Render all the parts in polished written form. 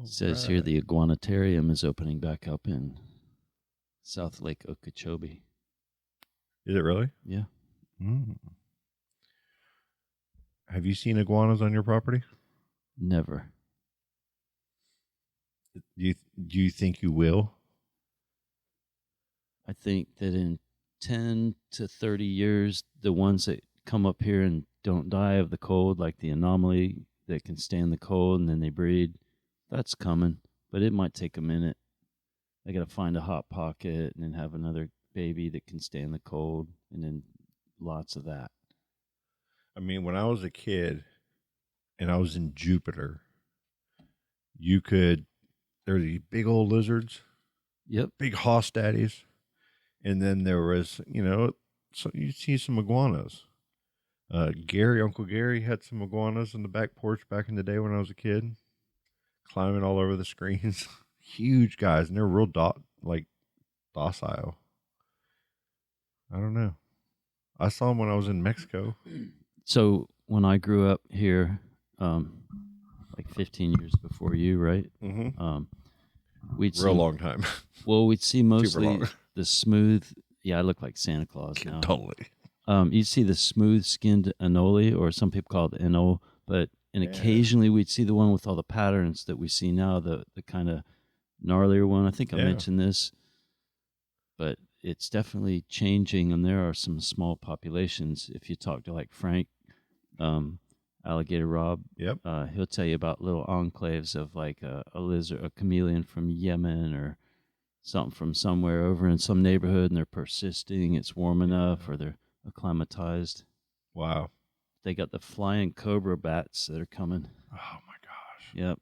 It says here the iguanatarium is opening back up in South Lake Okeechobee. Is it really? Yeah. Mm. Have you seen iguanas on your property? Never. Do you think you will? I think that in 10 to 30 years, the ones that come up here and don't die of the cold, like the anomaly that can stand the cold and then they breed, that's coming. But it might take a minute. They got to find a hot pocket and then have another baby that can stand the cold, and then lots of that. I mean, when I was a kid and I was in Jupiter, there were these big old lizards. Yep. Big hoss daddies. And then there was, so you see some iguanas. Uncle Gary had some iguanas on the back porch back in the day when I was a kid, climbing all over the screens. Huge guys, and they're real docile. I don't know. I saw them when I was in Mexico. So when I grew up here, like 15 years before you, right? Mm-hmm. We'd see, long time. Well, we'd see mostly the smooth. Yeah, I look like Santa Claus now. Totally. You'd see the smooth-skinned Anole, or some people call it Anole, and occasionally we'd see the one with all the patterns that we see now, the kind of gnarlier one. I think I mentioned this, but it's definitely changing, and there are some small populations. If you talk to like Frank, Alligator Rob, he'll tell you about little enclaves of like a lizard, a chameleon from Yemen or something from somewhere over in some neighborhood, and they're persisting. It's warm enough, or they're acclimatized. Wow. They got the flying cobra bats that are coming. Oh my gosh. Yep.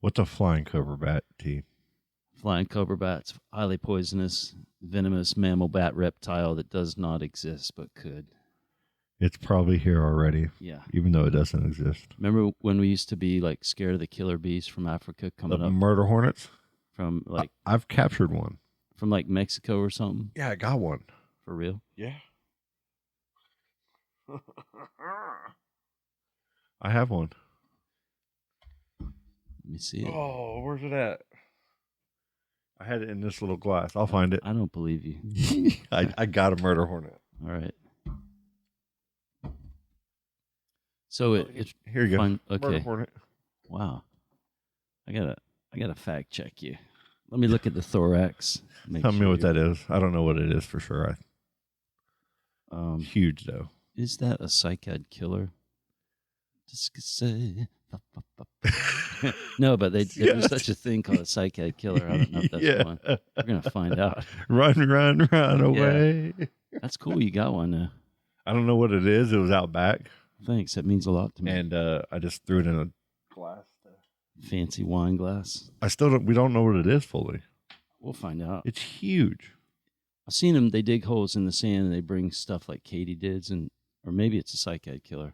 What's a flying cobra bat, T? Flying cobra bats, highly poisonous, venomous mammal bat reptile that does not exist but could. It's probably here already. Yeah. Even though it doesn't exist. Remember when we used to be like scared of the killer bees from Africa coming up? Murder hornets? From like I've captured one. From like Mexico or something? Yeah, I got one. For real? Yeah. I have one. Let me see it. Oh, where's it at? I had it in this little glass. I'll find it. I don't believe you. I got a murder hornet. All right. So it's here you go. Okay. Murder hornet. Wow. I gotta fact check you. Let me look at the thorax. Tell me what that is. I don't know what it is for sure. Huge though. Is that a cycad killer? No, but there's such a thing called a cycad killer. I don't know if that's one. We're gonna find out. Run away. Yeah. That's cool. You got one now. I don't know what it is. It was out back. Thanks. That means a lot to me. And I just threw it in a glass. Fancy wine glass. We don't know what it is fully. We'll find out. It's huge. I've seen them. They dig holes in the sand and they bring stuff like katydids, or maybe it's a cycad killer.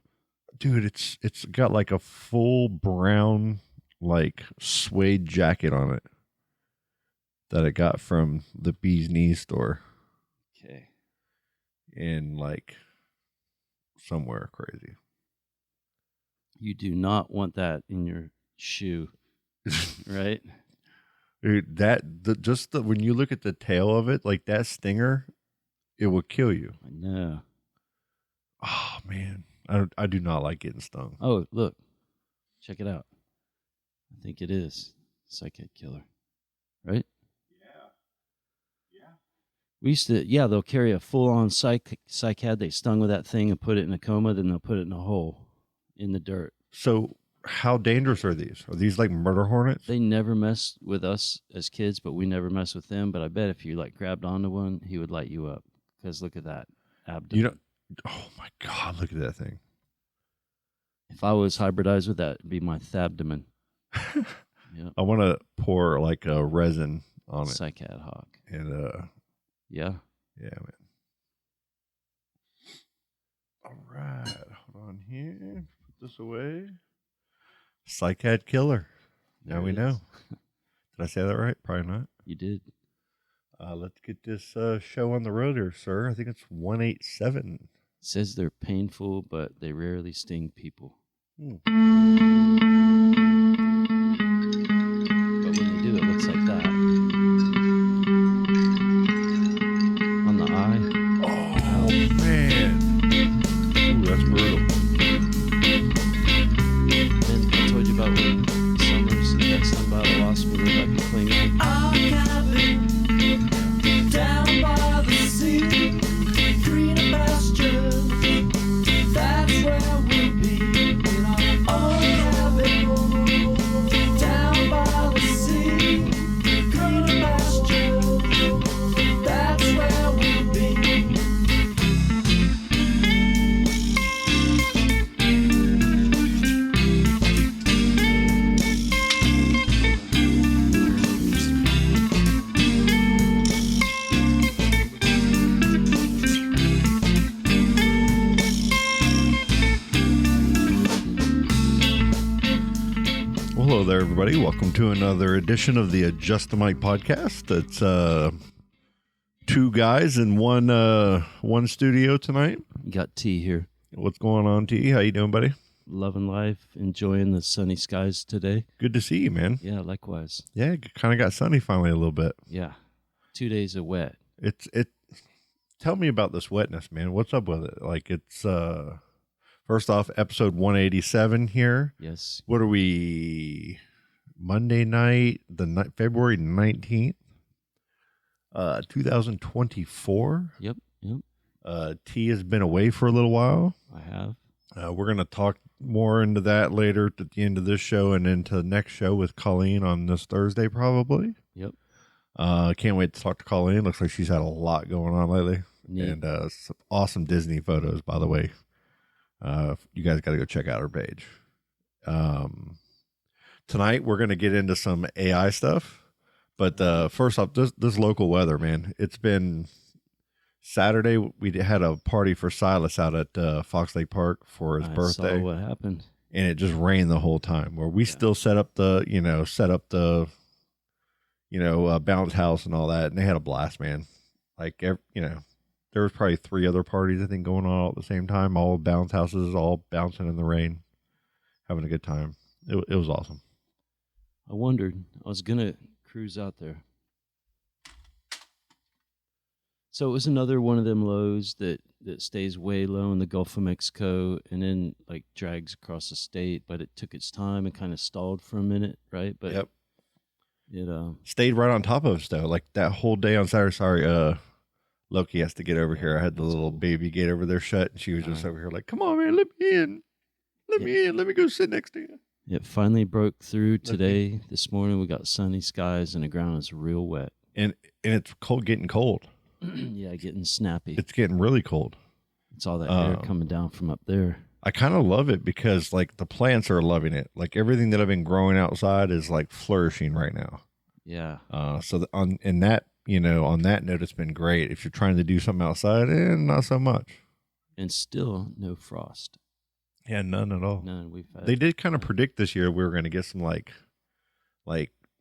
Dude, it's got like a full brown like suede jacket on it that I got from the Bee's Knees store. Okay. In like somewhere crazy. You do not want that in your shoe, right? Dude, when you look at the tail of it, like that stinger, it will kill you. I know. Oh man, I do not like getting stung. Oh, look, check it out. I think it is cycad killer, right? Yeah. We used to, they'll carry a full-on cycad. They stung with that thing and put it in a coma, then they'll put it in a hole in the dirt. So how dangerous are these? Are these like murder hornets? They never mess with us as kids, but we never mess with them. But I bet if you like grabbed onto one, he would light you up. Because look at that abdomen. Oh my God, look at that thing. If I was hybridized with that, it'd be my thabdomen. Yep. I want to pour like a resin on it. Cycad hawk. And yeah. Yeah, man. All right. Hold on here. Put this away. Cycad killer. Now we know. Did I say that right? Probably not. You did. Let's get this show on the road here, sir. I think it's 187. It says they're painful, but they rarely sting people. hello there, everybody. Welcome to another edition of the Adjust the Mic podcast. It's two guys in one studio tonight. You got T here. What's going on, T? How you doing, buddy? Loving life, enjoying the sunny skies today. Good to see you, man. Yeah, likewise. Yeah, it kind of got sunny finally a little bit. Yeah, 2 days of wet. Tell me about this wetness, man. What's up with it? Like, it's first off, episode 187 here. Yes. What are we? Monday night, February 19th, 2024. Yep. T has been away for a little while. I have. We're going to talk more into that later at the end of this show and into the next show with Colleen on this Thursday, probably. Yep. Can't wait to talk to Colleen. Looks like she's had a lot going on lately. Neat. And some awesome Disney photos, by the way. You guys got to go check out her page. Tonight, we're going to get into some AI stuff. But first off, this local weather, man. It's been Saturday. We had a party for Silas out at Fox Lake Park for his birthday. I saw what happened. And it just rained the whole time. Where we still set up the bounce house and all that. And they had a blast, man. Like, there was probably 3 other parties, I think, going on all at the same time. All bounce houses, all bouncing in the rain, having a good time. It was awesome. I wondered. I was going to cruise out there. So it was another one of them lows that stays way low in the Gulf of Mexico and then like drags across the state, but it took its time and kind of stalled for a minute, right? But yep. It stayed right on top of us though. Like that whole day on Saturday. Sorry, Loki has to get over here. I had the little baby gate over there shut, and she was just over here like, "Come on, man, let me in. Let me in. Let me go sit next to you." It finally broke through today. This morning we got sunny skies and the ground is real wet. And it's getting cold. Yeah, getting snappy. It's getting really cold. It's all that air coming down from up there. I kind of love it because like the plants are loving it. Like everything that I've been growing outside is like flourishing right now. Yeah. So on that note, it's been great. If you're trying to do something outside, not so much. And still no frost. Yeah, none at all. None. They did kind of predict this year we were going to get some like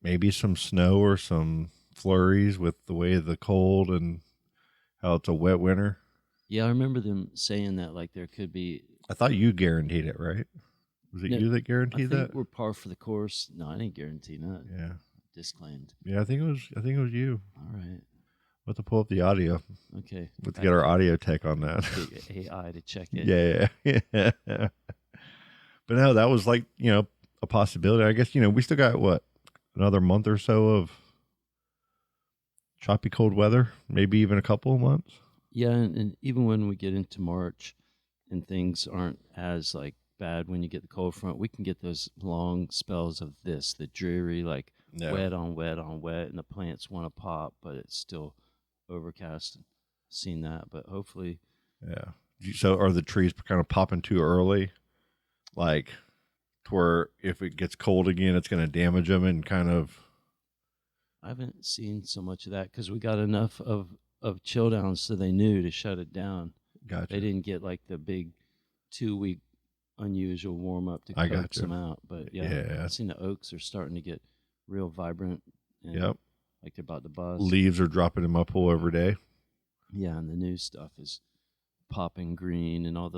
maybe some snow or some flurries with the way of the cold and how it's a wet winter. Yeah, I remember them saying that like there could be. I thought you guaranteed it, right? Was it you that guaranteed that? We're par for the course. No, I didn't guarantee nothing. Yeah. Disclaimed. Yeah, I think it was you. All right. We'll have to pull up the audio. Okay. Let's get our audio tech on that. AI to check it. Yeah. But no, that was like, a possibility. I guess, we still got another month or so of choppy cold weather, maybe even a couple of months. Yeah, and even when we get into March and things aren't as like bad when you get the cold front, we can get those long spells of the dreary, like wet on wet on wet, and the plants want to pop, but it's still overcast. Seen that, but hopefully. Yeah. So are the trees kind of popping too early? Like to where if it gets cold again, it's going to damage them and kind of. I haven't seen so much of that because we got enough of chill downs so they knew to shut it down. Gotcha. They didn't get like the big 2-week unusual warm up to coax them out. But yeah, I've seen the oaks are starting to get real vibrant. And like they're about to buzz. Leaves are dropping in my pool every day. Yeah, and the new stuff is popping green, and all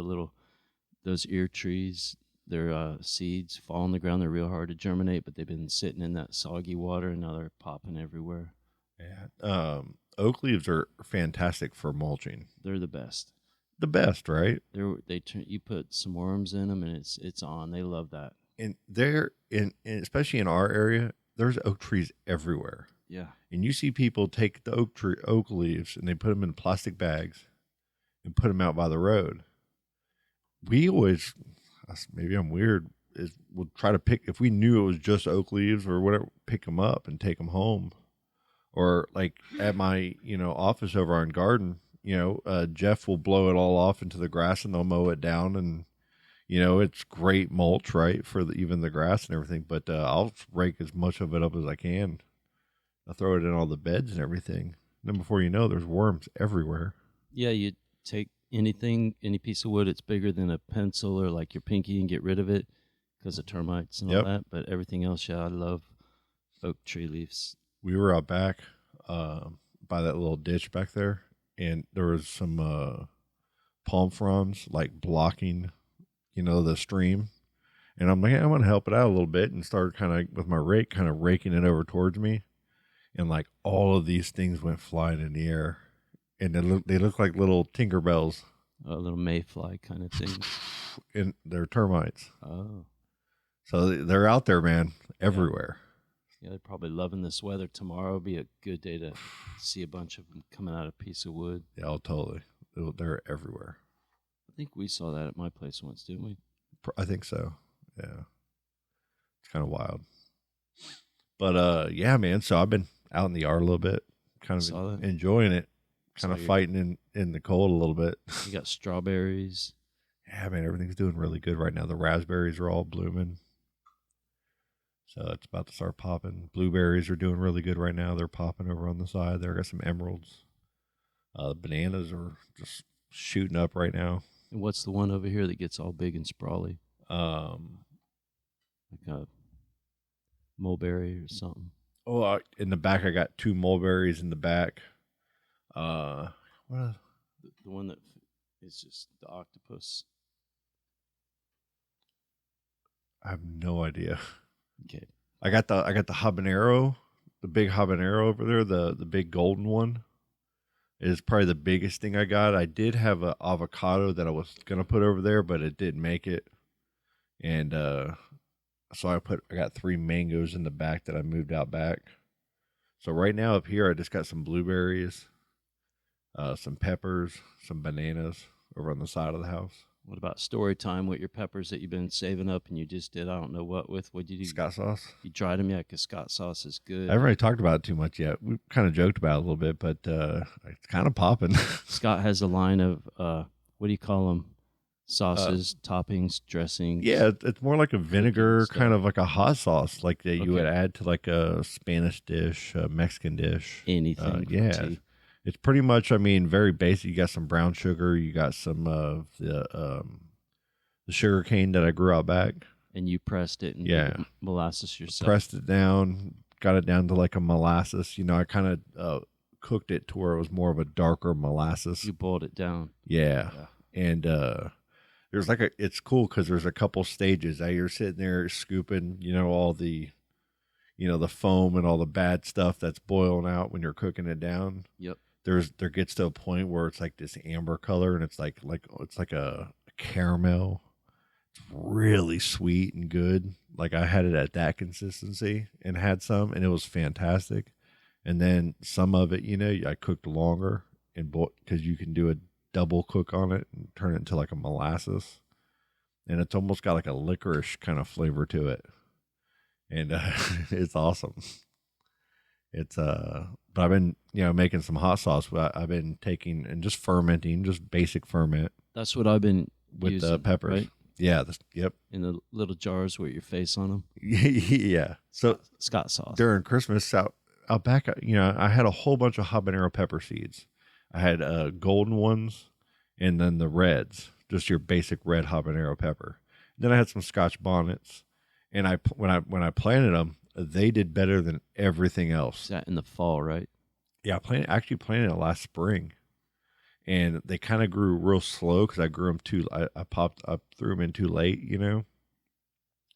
those ear trees, their seeds fall on the ground. They're real hard to germinate, but they've been sitting in that soggy water, and now they're popping everywhere. Yeah. Oak leaves are fantastic for mulching. They're the best. The best, right? You put some worms in them, and it's on. They love that. And especially in our area, there's oak trees everywhere. Yeah. And you see people take the oak leaves and they put them in plastic bags and put them out by the road. We always, maybe I'm weird, we'll try to pick, if we knew it was just oak leaves or whatever, pick them up and take them home. Or like at my, office over on Garden, Jeff will blow it all off into the grass and they'll mow it down, and it's great mulch, right, for even the grass and everything. But I'll rake as much of it up as I can. I'll throw it in all the beds and everything. Then before you know, there's worms everywhere. Yeah, you take any piece of wood that's bigger than a pencil or like your pinky and get rid of it. because of termites and all that. But everything else, yeah, I love oak tree leaves. We were out back by that little ditch back there, and there was some palm fronds like blocking, the stream. And I'm like, hey, I'm going to help it out a little bit, and started kind of with my rake, kind of raking it over towards me. And like all of these things went flying in the air, and they look like little Tinkerbells. A little mayfly kind of thing. And they're termites. Oh. So they're out there, man, everywhere. Yeah, they're probably loving this weather. Tomorrow will be a good day to see a bunch of them coming out of a piece of wood. Yeah, oh, totally. They're everywhere. I think we saw that at my place once, didn't we? I think so. Yeah. It's kind of wild. But yeah, man. So I've been out in the yard a little bit, kind of enjoying it, kind of fighting in the cold a little bit. You got strawberries. Yeah, man, everything's doing really good right now. The raspberries are all blooming. So it's about to start popping. Blueberries are doing really good right now. They're popping over on the side there. I got some emeralds. The bananas are just shooting up right now. And what's the one over here that gets all big and sprawly? Like a mulberry or something. Oh, in the back, I got 2 mulberries in the back. What? The one that is just the octopus. I have no idea. Okay. I got the habanero, the big habanero over there, the big golden one. It is probably the biggest thing I got. I did have an avocado that I was gonna put over there, but it didn't make it. And so I got 3 mangoes in the back that I moved out back. So right now up here, I just got some blueberries, some peppers, some bananas over on the side of the house. What about story time with your peppers that you've been saving up and you just did I don't know what with? What did you do? Scott sauce. You dried them, yeah, because Scott sauce is good. I haven't really talked about it too much yet. We kind of joked about it a little bit, but it's kind of popping. Scott has a line of, what do you call them? Sauces, toppings, dressings. Yeah, it's more like a vinegar, kind of like a hot sauce, like that you would add to like a Spanish dish, a Mexican dish. Anything. Yeah. It's pretty much, I mean, very basic. You got some brown sugar. You got some of the sugar cane that I grew out back. And you pressed it and made molasses yourself. Pressed it down, got it down to like a molasses. I kind of cooked it to where it was more of a darker molasses. You boiled it down. Yeah. And there's it's cool because there's a couple stages. You're sitting there scooping, all the, the foam and all the bad stuff that's boiling out when you're cooking it down. Yep. There gets to a point where it's like this amber color and it's like it's like a caramel. It's really sweet and good. Like I had it at that consistency and had some, and it was fantastic. And then some of it, I cooked longer and because you can do a double cook on it and turn it into like a molasses, and it's almost got like a licorice kind of flavor to it, and it's awesome. It's but I've been making some hot sauce. I've been taking and just fermenting, just basic ferment. That's what I've been with using, the peppers. Right? Yeah. Yep. In the little jars with your face on them. Yeah. So Scott sauce during Christmas out back, I had a whole bunch of habanero pepper seeds. I had golden ones, and then the reds, just your basic red habanero pepper. Then I had some Scotch bonnets, and when I planted them, they did better than everything else. Is that in the fall, right? Yeah, I planted it last spring, and they kind of grew real slow because I grew them I threw them in too late,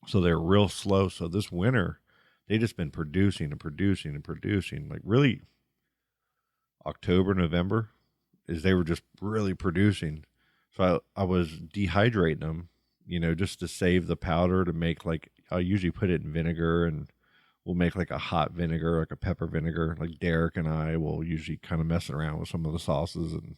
so they're real slow. So this winter, they just been producing and producing and producing, like really. October, November, is they were just really producing. So I was dehydrating them, just to save the powder to make I usually put it in vinegar, and we'll make like a hot vinegar, like a pepper vinegar. Like Derek and I will usually kind of mess around with some of the sauces and,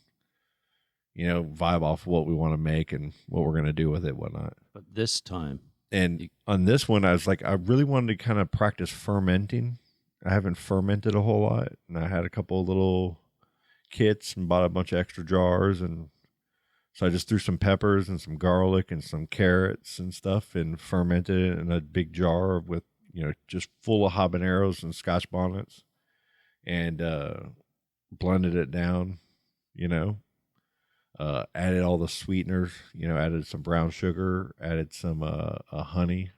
vibe off what we want to make and what we're going to do with it, whatnot. But this time. And on this one, I was like, I really wanted to kind of practice fermenting. I haven't fermented a whole lot, and I had a couple of little kits and bought a bunch of extra jars, and so I just threw some peppers and some garlic and some carrots and stuff and fermented it in a big jar with, just full of habaneros and Scotch bonnets, and blended it down, added all the sweeteners, added some brown sugar, added some honey,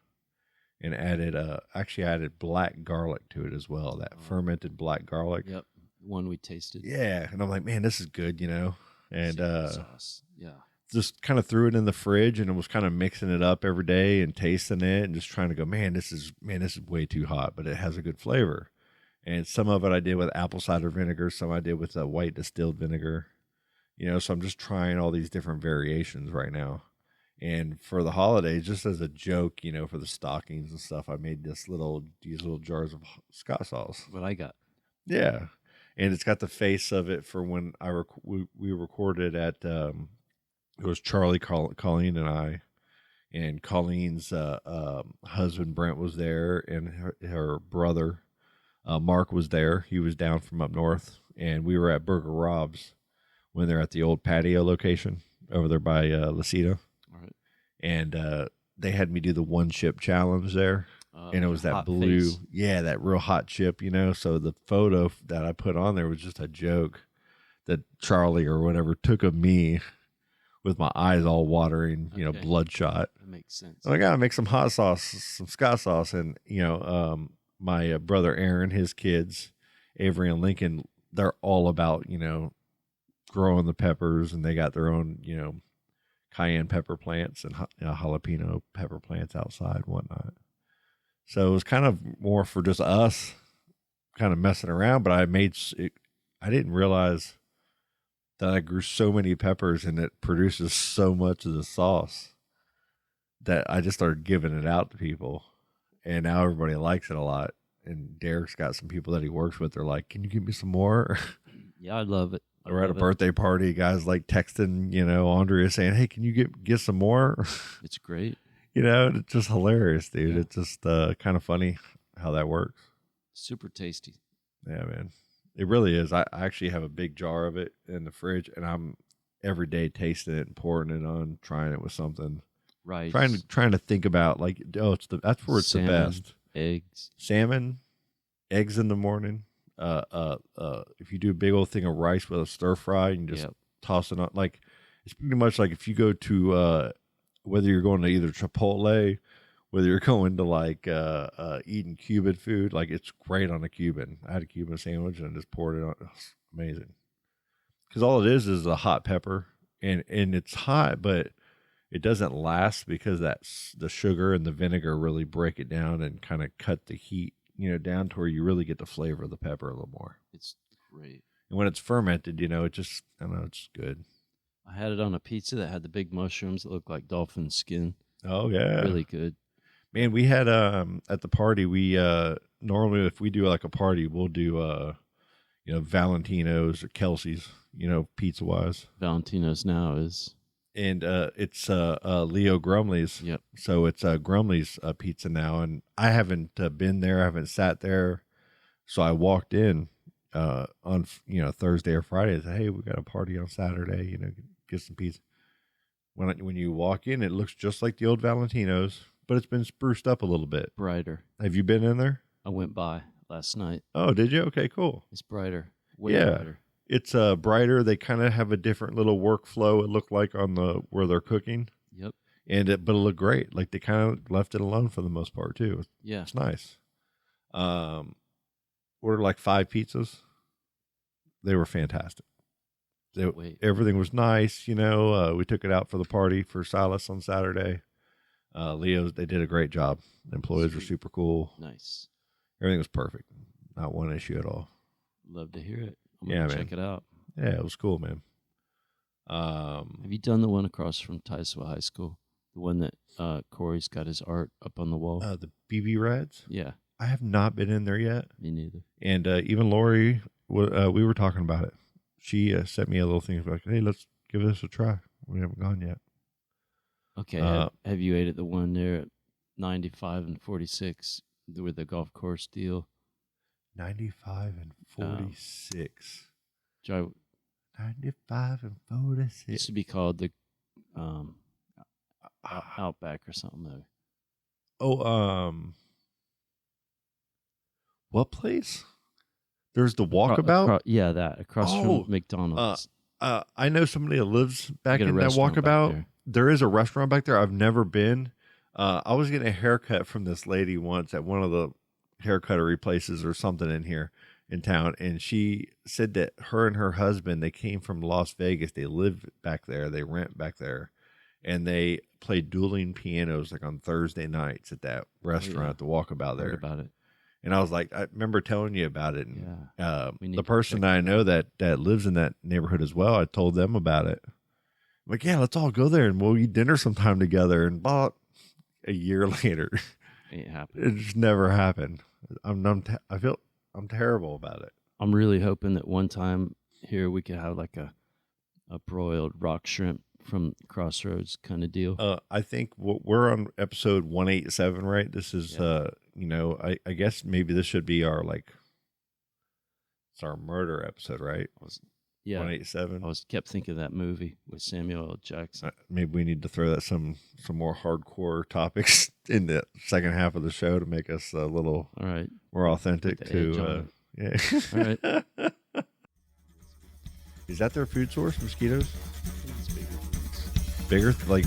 and added actually added black garlic to it as well. That fermented black garlic. Yep, one we tasted. Yeah, and I'm like, man, this is good, And sauce. Yeah. Just kind of threw it in the fridge and was kind of mixing it up every day and tasting it and just trying to go, man, this is way too hot, but it has a good flavor. And some of it I did with apple cider vinegar, some I did with white distilled vinegar. So I'm just trying all these different variations right now. And for the holidays, just as a joke, for the stockings and stuff, I made these little jars of Scott sauce. What I got. Yeah. And it's got the face of it for when we recorded at, it was Charlie, Colleen, and I. And Colleen's husband, Brent, was there, and her brother, Mark, was there. He was down from up north. And we were at Burger Rob's when they're at the old patio location over there by Lasita. All right. And they had me do the one chip challenge there. And it was that blue, face. Yeah, that real hot chip, So the photo that I put on there was just a joke that Charlie or whatever took of me with my eyes all watering, bloodshot. That makes sense. I gotta make some hot sauce, some Scott sauce. And, my brother Aaron, his kids, Avery and Lincoln, they're all about, growing the peppers, and they got their own, cayenne pepper plants and jalapeno pepper plants outside and whatnot. So it was kind of more for just us kind of messing around, but I didn't realize that I grew so many peppers and it produces so much of the sauce that I just started giving it out to people. And now everybody likes it a lot. And Derek's got some people that he works with. They're like, can you give me some more? Yeah, I love it. We're at a birthday party. Guys like texting, Andrea saying, hey, can you get some more? It's great. It's just hilarious, dude. Yeah. It's just kind of funny how that works. Super tasty. Yeah, man. It really is. I actually have a big jar of it in the fridge, and I'm every day tasting it and pouring it on, trying it with something. Right. Trying to think about that's where it's salmon, the best. Eggs. Salmon, eggs in the morning. If you do a big old thing of rice with a stir fry and just toss it on, it's pretty much like if you go to whether you're going to either Chipotle, whether you're going to eating Cuban food, it's great on a Cuban. I had a Cuban sandwich and I just poured it on. It's amazing. Because all it is a hot pepper, and it's hot, but it doesn't last because that's the sugar and the vinegar really break it down and kind of cut the heat, down to where you really get the flavor of the pepper a little more. It's great. And when it's fermented, it just, I don't know, it's good. I had it on a pizza that had the big mushrooms that looked like dolphin skin. Oh, yeah. Really good. Man, we had, at the party, we, normally if we do a party, we'll do, Valentino's or Kelsey's, pizza-wise. Valentino's now is... And it's Leo Grumley's. Yep. So it's Grumley's pizza now. And I haven't been there. I haven't sat there. So I walked in on Thursday or Friday. I said, hey, we got a party on Saturday. Get some pizza. When you walk in, it looks just like the old Valentino's, but it's been spruced up a little bit. Brighter. Have you been in there? I went by last night. Oh, did you? Okay, cool. It's brighter. Way brighter. It's brighter. They kind of have a different little workflow. It looked like on where they're cooking. Yep. But it looked great. They kind of left it alone for the most part too. Yeah. It's nice. Ordered 5 pizzas. They were fantastic. Everything was nice. We took it out for the party for Silas on Saturday. Leo's, they did a great job. The employees were super cool. Nice. Everything was perfect. Not one issue at all. Love to hear it. I'm gonna check it out. Yeah, it was cool, man. Have you done the one across from Tyswa High School? The one that Corey's got his art up on the wall? The BB Reds? Yeah. I have not been in there yet. Me neither. And even Lori, we were talking about it. She sent me a little thing like, hey, let's give this a try. We haven't gone yet. Okay. Have you ate at the one there at 95 and 46 with the golf course deal? 95 and 46. 95 and 46. It used to be called the Outback or something though. Oh, what place? There's the Walkabout? across from McDonald's. I know somebody that lives back in that Walkabout. There is a restaurant back there. I've never been. I was getting a haircut from this lady once at one of the haircuttery places or something in here in town, and she said that her and her husband, they came from Las Vegas. They live back there. They rent back there, and they play dueling pianos like on Thursday nights at that restaurant at the Walkabout there. Heard about it. And I was like, I remember telling you about it. And, the person that I know that lives in that neighborhood as well, I told them about it. I'm like, yeah, let's all go there and we'll eat dinner sometime together. And about a year later, it happened. It just never happened. I feel I'm terrible about it. I'm really hoping that one time here we could have like a broiled rock shrimp from Crossroads kind of deal. I think we're on episode 187, right? This is, I guess maybe this should be our it's our murder episode, right? 187. I kept thinking of that movie with Samuel L. Jackson. Maybe we need to throw that some more hardcore topics in the second half of the show to make us a little more authentic to. Yeah. All right. Is that their food source, mosquitoes? Bigger, like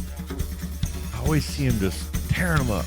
I always see them just tearing them up.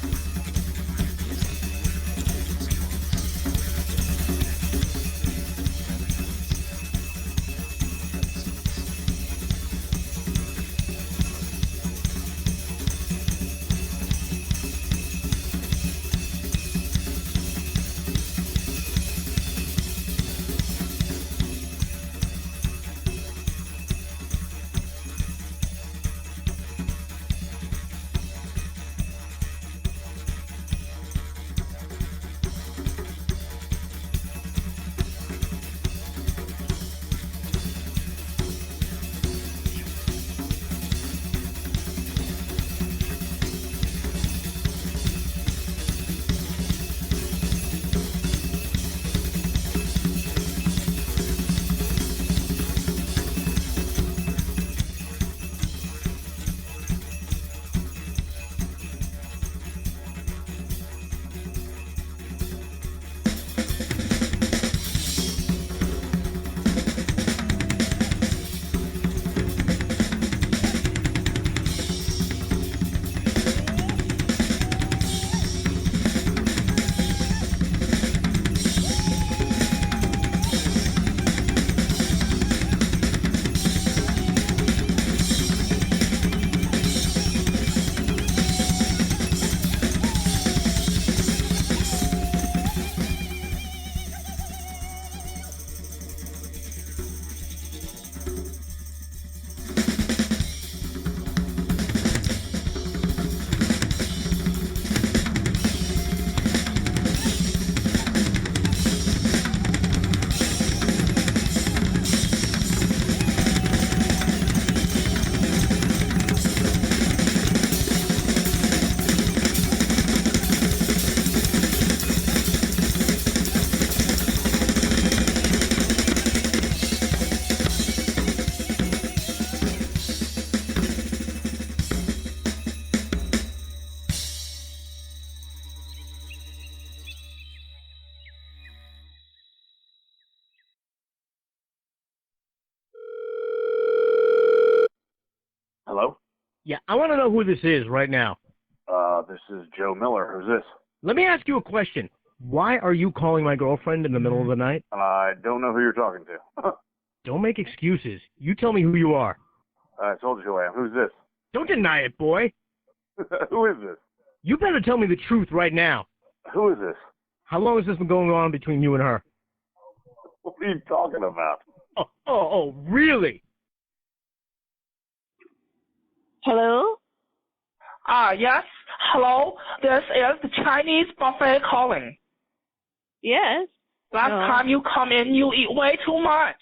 Hello? Yeah, I want to know who this is right now. This is Joe Miller. Who's this? Let me ask you a question. Why are you calling my girlfriend in the middle of the night? I don't know who you're talking to. Don't make excuses. You tell me who you are. I told you who I am. Who's this? Don't deny it, boy. Who is this? You better tell me the truth right now. Who is this? How long has this been going on between you and her? What are you talking about? Oh, really? Hello? Yes. Hello. This is the Chinese buffet calling. Yes. Last time you come in, you eat way too much.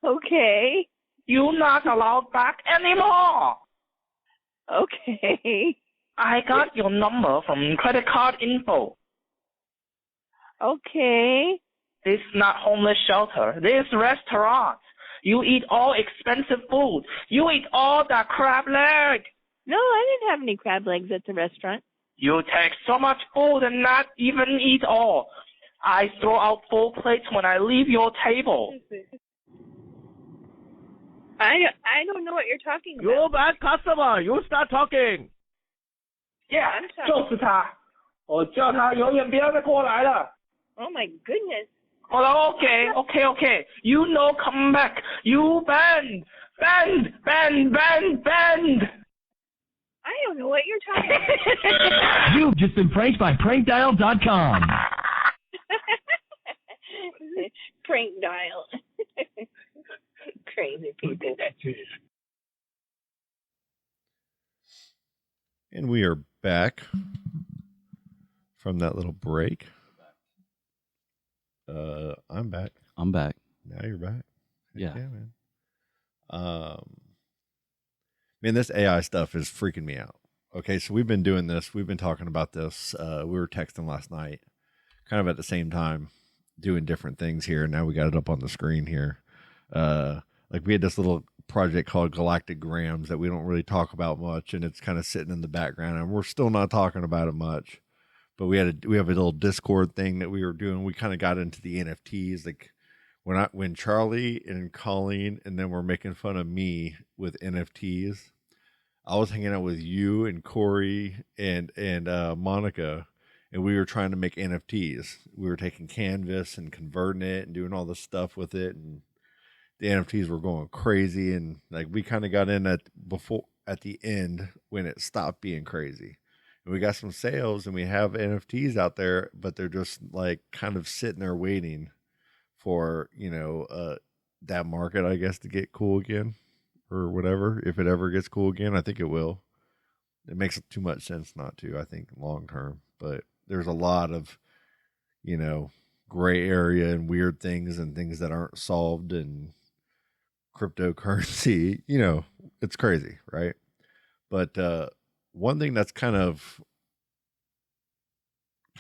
Okay. You're not allowed back anymore. Okay. I got your number from credit card info. Okay. This is not homeless shelter. This is restaurant. You eat all expensive food. You eat all that crab leg. No, I didn't have any crab legs at the restaurant. You take so much food and not even eat all. I throw out full plates when I leave your table. I don't know what you're talking about. You bad customer. You start talking. Yeah， I'm sorry. 就是他，我叫他永远不要再过来了。 Oh my goodness. 好了 ，OK， You know, come back. You bend. I don't know what you're talking about. You've just been pranked by prankdial.com. Prank dial. Crazy people. And we are back from that little break. I'm back. I'm back. Now you're back. Yeah. Man. Man, this AI stuff is freaking me out. Okay, so we've been doing this. We've been talking about this. We were texting last night, kind of at the same time, doing different things here. Now we got it up on the screen here. Like we had this little project called Galactic Grams that we don't really talk about much, and it's kind of sitting in the background, and we're still not talking about it much. But we have a little Discord thing that we were doing. We kind of got into the NFTs, like when Charlie and Colleen and then were making fun of me with NFTs. I was hanging out with you and Corey and Monica, and we were trying to make NFTs. We were taking canvas and converting it and doing all this stuff with it, and the NFTs were going crazy. And like we kind of got in at the end when it stopped being crazy. And we got some sales, and we have NFTs out there, but they're just like kind of sitting there waiting for, that market, I guess, to get cool again or whatever. If it ever gets cool again, I think it will. It makes too much sense not to, I think, long term. But there's a lot of, gray area and weird things and things that aren't solved, and cryptocurrency, it's crazy, right? But one thing that's kind of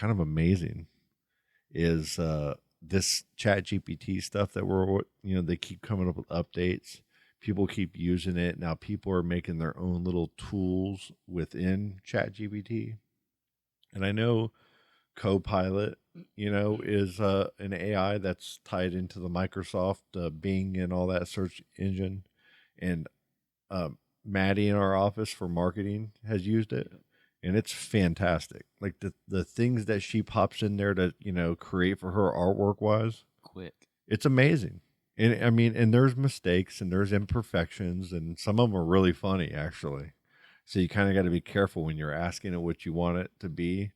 amazing is this ChatGPT stuff that they keep coming up with updates. People keep using it. Now people are making their own little tools within ChatGPT. And I know Copilot, is an AI that's tied into the Microsoft Bing and all that search engine. And Maddie in our office for marketing has used it, and it's fantastic. Like the things that she pops in there to, create for her artwork wise, Quick. it's amazing. And I mean, and there's mistakes and there's imperfections, and some of them are really funny actually. So you kind of got to be careful when you're asking it what you want it to be.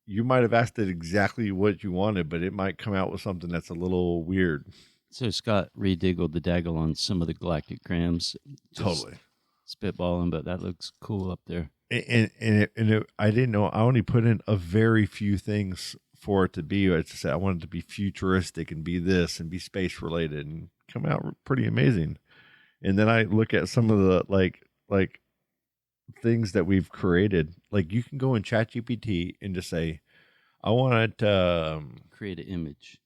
You might have asked it exactly what you wanted, but it might come out with something that's a little weird. So Scott rediggled the daggle on some of the galactic grams. Totally. Spitballing, but that looks cool up there. And I didn't know. I only put in a very few things for it to be. I just said I wanted it to be futuristic and be this and be space related and come out pretty amazing. And then I look at some of the like things that we've created. Like you can go in ChatGPT and just say, I want to create an image.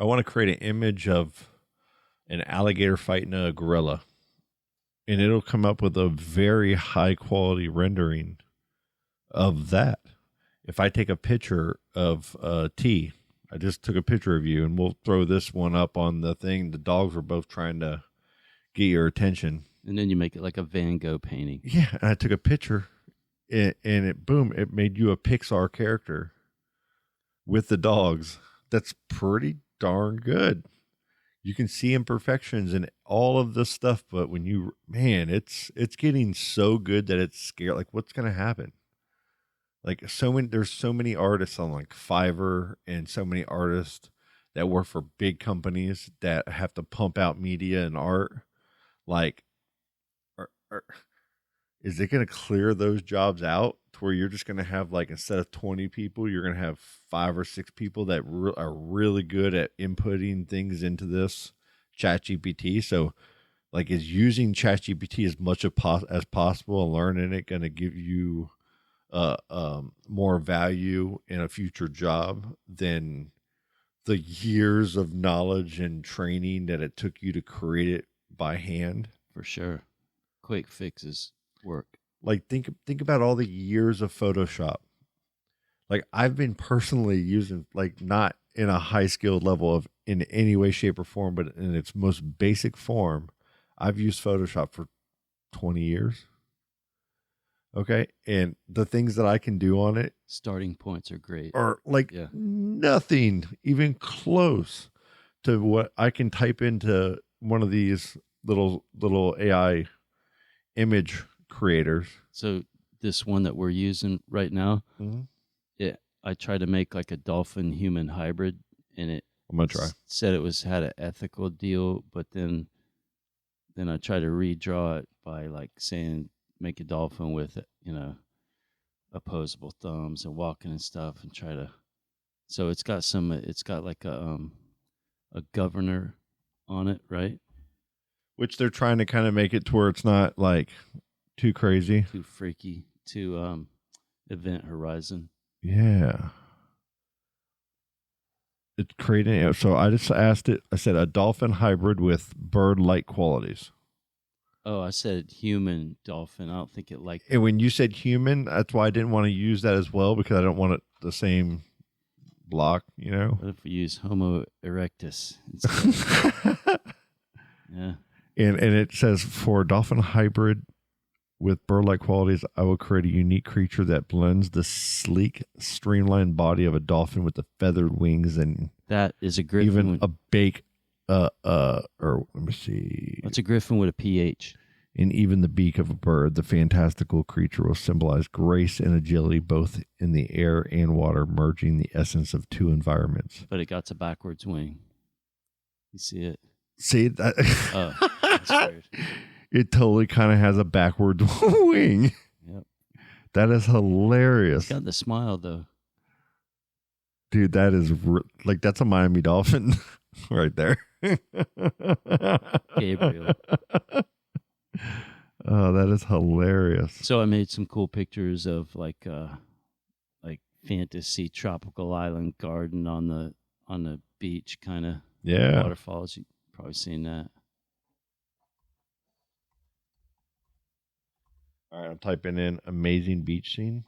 I want to create an image of an alligator fighting a gorilla. And it'll come up with a very high quality rendering of that. If I take a picture of T, I just took a picture of you, and we'll throw this one up on the thing. The dogs were both trying to get your attention. And then you make it like a Van Gogh painting. Yeah, and I took a picture, and it made you a Pixar character with the dogs. That's pretty darn good. You can see imperfections in all of this stuff, but when it's getting so good that it's scary. Like, what's going to happen? Like there's so many artists on like Fiverr, and so many artists that work for big companies that have to pump out media and art. Like, is it going to clear those jobs out to where you're just going to have, like, instead of 20 people, you're going to have 5 or 6 people that are really good at inputting things into this ChatGPT? So, like, is using ChatGPT as much as possible and learning it going to give you more value in a future job than the years of knowledge and training that it took you to create it by hand? For sure. Quick fixes work. Like, think about all the years of Photoshop. Like, I've been personally using, like, not in a high skilled level of in any way, shape, or form, but in its most basic form, I've used Photoshop for 20 years. Okay. And the things that I can do on it Starting points are great. are like Yeah. nothing even close to what I can type into one of these little AI image creators. So this one that we're using right now, Mm-hmm. I tried to make like a dolphin human hybrid, and it I'm gonna try. said it had an ethical deal, but then I tried to redraw it by like saying make a dolphin with opposable thumbs and walking and stuff, and try to. So it's got like a governor on it, right? Which they're trying to kind of make it to where it's not like too crazy, too freaky, too event horizon. Yeah. It's creating. So I just asked it. I said a dolphin hybrid with bird-like qualities. Oh, I said human dolphin. I don't think it liked. And when you said human, that's why I didn't want to use that as well, because I don't want it the same block. What if we use Homo erectus instead? Yeah. And it says for dolphin hybrid with bird-like qualities, I will create a unique creature that blends the sleek, streamlined body of a dolphin with the feathered wings and that is a griffin. Even a bake, or let me see. That's a griffin with a PH. And even the beak of a bird, the fantastical creature will symbolize grace and agility both in the air and water, merging the essence of two environments. But it got a backwards wing. You see it? See that? Oh, that's weird. It totally kind of has a backwards wing. Yep. That is hilarious. It's got the smile though. Dude, that is like that's a Miami Dolphin right there. Gabriel. Oh, that is hilarious. So I made some cool pictures of like fantasy tropical island garden on the beach, kind of waterfalls. You've probably seen that. All right, I'm typing in amazing beach scene.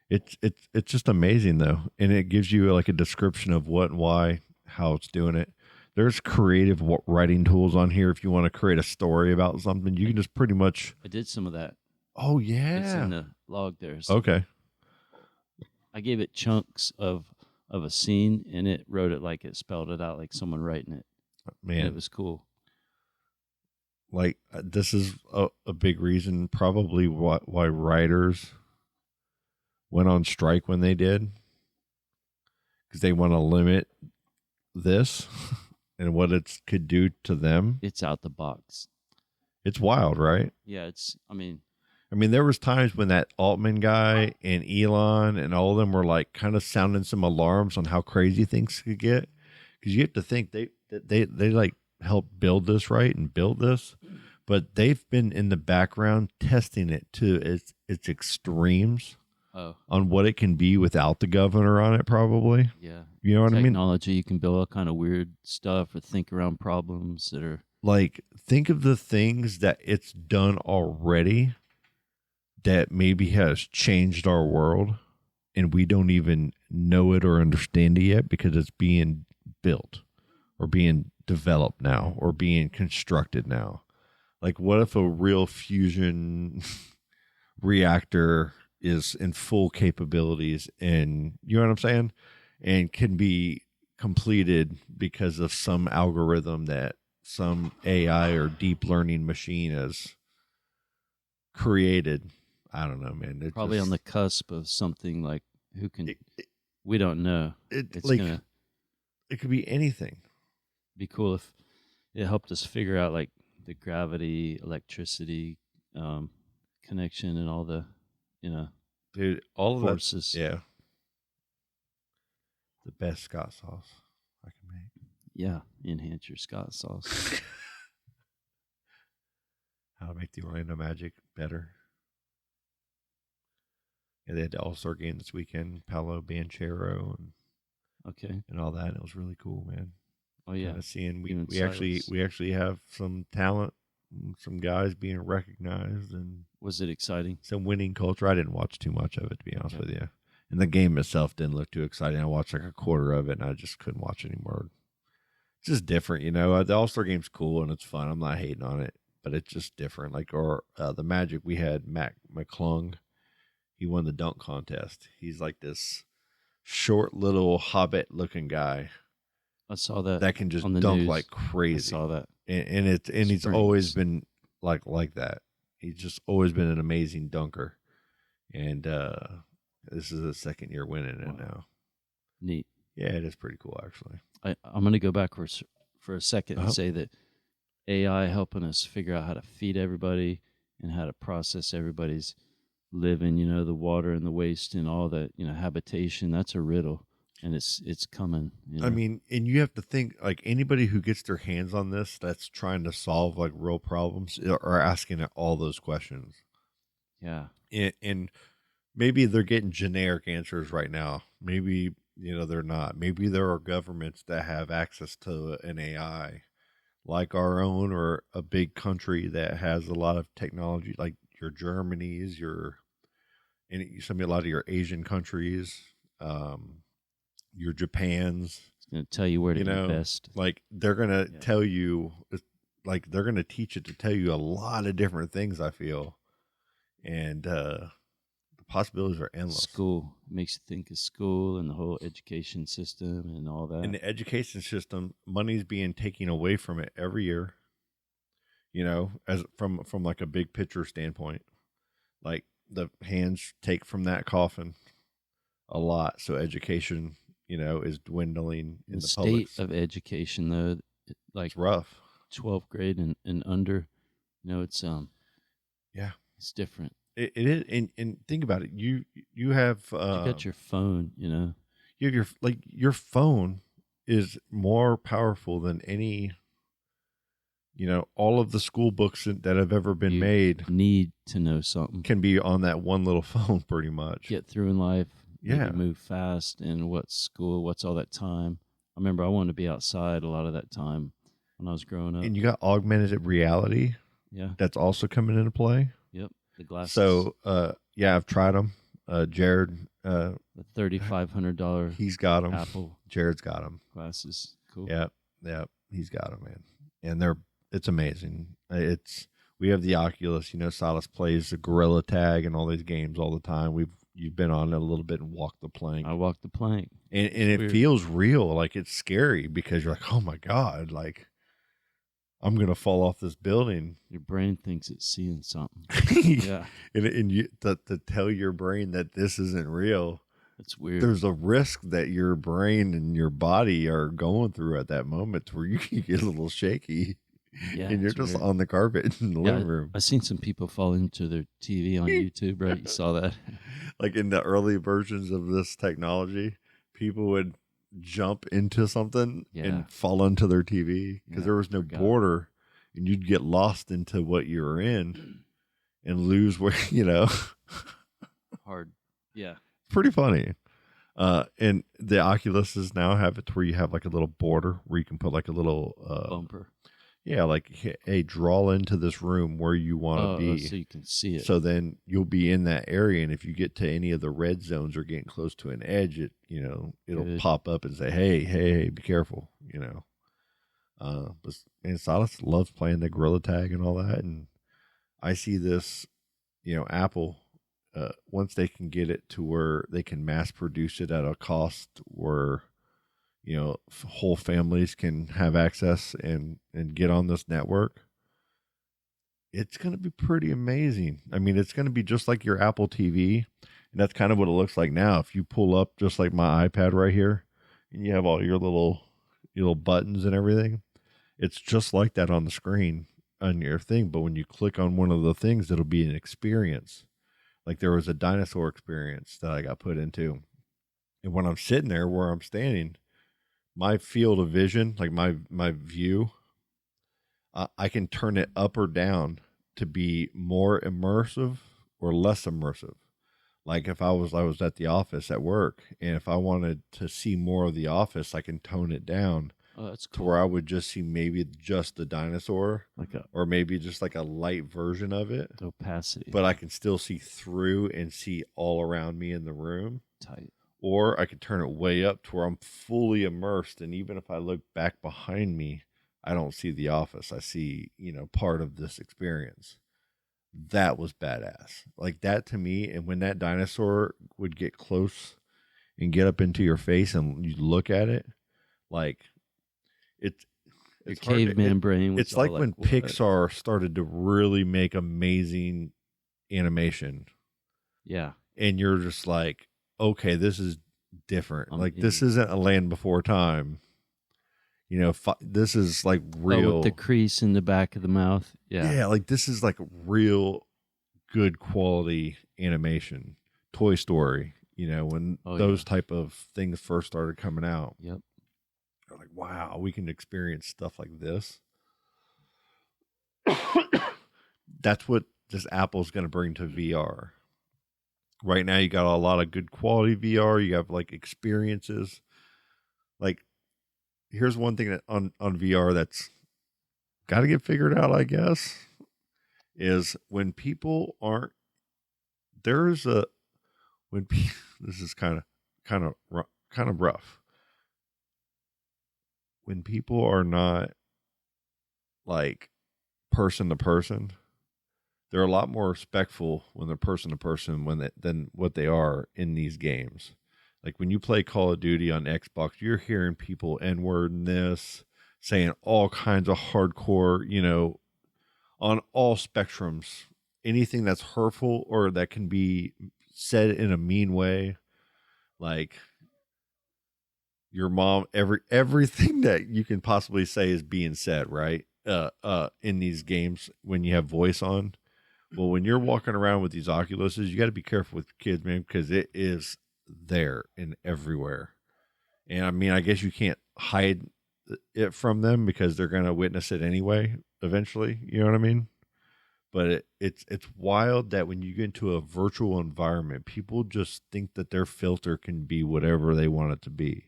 It's just amazing though, and it gives you like a description of what and why, how it's doing it. There's creative writing tools on here. If you want to create a story about something, you can just pretty much. I did some of that. Oh yeah, it's in the log there. So okay. I gave it chunks of a scene, and it wrote it like it spelled it out like someone writing it. Man, and it was cool. Like this is a big reason, probably why writers went on strike when they did, because they want to limit this and what it could do to them. It's out the box. It's wild, right? Yeah, I mean, there was times when that Altman guy and Elon and all of them were like kind of sounding some alarms on how crazy things could get. Because you have to think they like helped build this, right, and build this, but they've been in the background testing it to its extremes. On what it can be without the governor on it, probably. Yeah. You know what I mean? Technology, you can build all kind of weird stuff or think around problems that are... Like, think of the things that it's done already that maybe has changed our world, and we don't even know it or understand it yet because it's being built or being developed now or being constructed now. Like, what if a real fusion reactor is in full capabilities, and you know what I'm saying, and can be completed because of some algorithm that some AI or deep learning machine has created? I don't know, man. It's probably on the cusp of something like we don't know. It's like it could be anything. Be cool if it helped us figure out like the gravity, electricity connection, and all the dude, all of forces. That, yeah. The best Scott sauce I can make. Yeah, enhance your Scott sauce. How to make the Orlando Magic better. Yeah, they had the All-Star game this weekend. Paolo Banchero and all that. And it was really cool, man. Oh yeah, seeing we actually have some talent. Some guys being recognized, and was it exciting? Some winning culture. I didn't watch too much of it, to be honest with you. And the game itself didn't look too exciting. I watched like a quarter of it, and I just couldn't watch anymore. just different, you know. The All-Star game's cool and it's fun. I'm not hating on it, but it's just different. Like, or the Magic, we had Mac McClung. He won the dunk contest. He's like this short little hobbit-looking guy. I saw that. That can just on the dunk news. like crazy. I saw that. And he's always been like that. He's just always been an amazing dunker. And this is his second year winning it now. Neat. Yeah, it is pretty cool, actually. I'm going to go back for a second and say that AI helping us figure out how to feed everybody and how to process everybody's living, you know, the water and the waste and all that, you know, habitation, that's a riddle. And it's coming. You know? I mean, and you have to think, like, anybody who gets their hands on this that's trying to solve like real problems are asking all those questions. Yeah. And maybe they're getting generic answers right now. Maybe, you know, they're not. Maybe there are governments that have access to an AI like our own, or a big country that has a lot of technology, like your Germany's, a lot of your Asian countries, your Japan's. It's going to tell you where to invest. Like, they're going to tell you, like, they're going to teach it to tell you a lot of different things, I feel. And the possibilities are endless. School. It makes you think of school and the whole education system and all that. In the education system, money's being taken away from it every year, you know, as from like a big picture standpoint. Like, the hands take from that coffin a lot. So education, you know, is dwindling in the state of education, though, like, it's rough. 12th grade and under, you know, it's it's different. It is, and think about it. You have you got your phone, you know. You have your phone is more powerful than any, you know, all of the school books that have ever been made. Need to know something can be on that one little phone, pretty much. Get through in life. Yeah, move fast, and what's school? What's all that time? I remember I wanted to be outside a lot of that time when I was growing up. And you got augmented reality. Yeah, that's also coming into play. Yep, the glasses. So, I've tried them. Jared, the $3,500. He's got them. Apple. Jared's got them. Glasses. Cool. Yep. He's got them, man. And it's amazing. We have the Oculus. You know, Silas plays the Gorilla Tag and all these games all the time. You've been on it a little bit and walked the plank. I walked the plank. And it feels real. Like, it's scary because you're like, oh my God, like, I'm going to fall off this building. Your brain thinks it's seeing something. Yeah. And you to tell your brain that this isn't real. It's weird. There's a risk that your brain and your body are going through at that moment where you can get a little shaky. Yeah, and you're just weird. On the carpet in the living room. I've seen some people fall into their TV on YouTube, right? You saw that? Like, in the early versions of this technology, people would jump into something and fall into their TV because there was no border, and you'd get lost into what you were in and lose where, you know. Hard. Yeah. Pretty funny. And the Oculuses now have it where you have like a little border where you can put like a little bumper. Yeah, like, hey, draw into this room where you want to be. So you can see it. So then you'll be in that area, and if you get to any of the red zones or getting close to an edge, it'll pop up and say, hey, be careful, you know. And Silas loves playing the Gorilla Tag and all that, and I see this, you know, Apple, once they can get it to where they can mass produce it at a cost where, you know, whole families can have access and get on this network, it's going to be pretty amazing. I mean, it's going to be just like your Apple TV, and that's kind of what it looks like now. If you pull up just like my iPad right here, and you have all your little buttons and everything, it's just like that on the screen on your thing. But when you click on one of the things, it'll be an experience. Like, there was a dinosaur experience that I got put into, and when I'm sitting there where I'm standing, my field of vision, like my view, I can turn it up or down to be more immersive or less immersive. Like, if I was at the office at work, and if I wanted to see more of the office, I can tone it down. Oh, that's cool. To where I would just see maybe just the dinosaur, or maybe just like a light version of it. Opacity. But I can still see through and see all around me in the room. Tight. or I could turn it way up to where I'm fully immersed. And even if I look back behind me, I don't see the office. I see, part of this experience. That was badass. Like that to me. And when that dinosaur would get close and get up into your face and you look at it, like it's Your hard to- caveman brain was It's like all when what? Pixar started to really make amazing animation, Yeah. and you're just like, okay, this is different. I'm Like this in. isn't A Land Before Time. This is like Oh, real. with the crease in the back of the mouth. Yeah. Yeah, like this is like real good quality animation. Toy Story, when those type of things first started coming out. Yep. They're like, wow, we can experience stuff like this. That's what this Apple's going to bring to VR. Right now, you got a lot of good quality VR. You have like experiences. Like, here's one thing that on VR that's got to get figured out, I guess, is when people aren't. This is kind of rough. When people are not like person to person, they're a lot more respectful when they're person to person than what they are in these games. Like when you play Call of Duty on Xbox, you're hearing people N-word in this, saying all kinds of hardcore, on all spectrums. Anything that's hurtful or that can be said in a mean way, like your mom, everything that you can possibly say is being said, right? In these games when you have voice on. Well, when you're walking around with these Oculuses, you got to be careful with kids, man, because it is there and everywhere. And I mean, I guess you can't hide it from them because they're going to witness it anyway, eventually. You know what I mean? But it's wild that when you get into a virtual environment, people just think that their filter can be whatever they want it to be.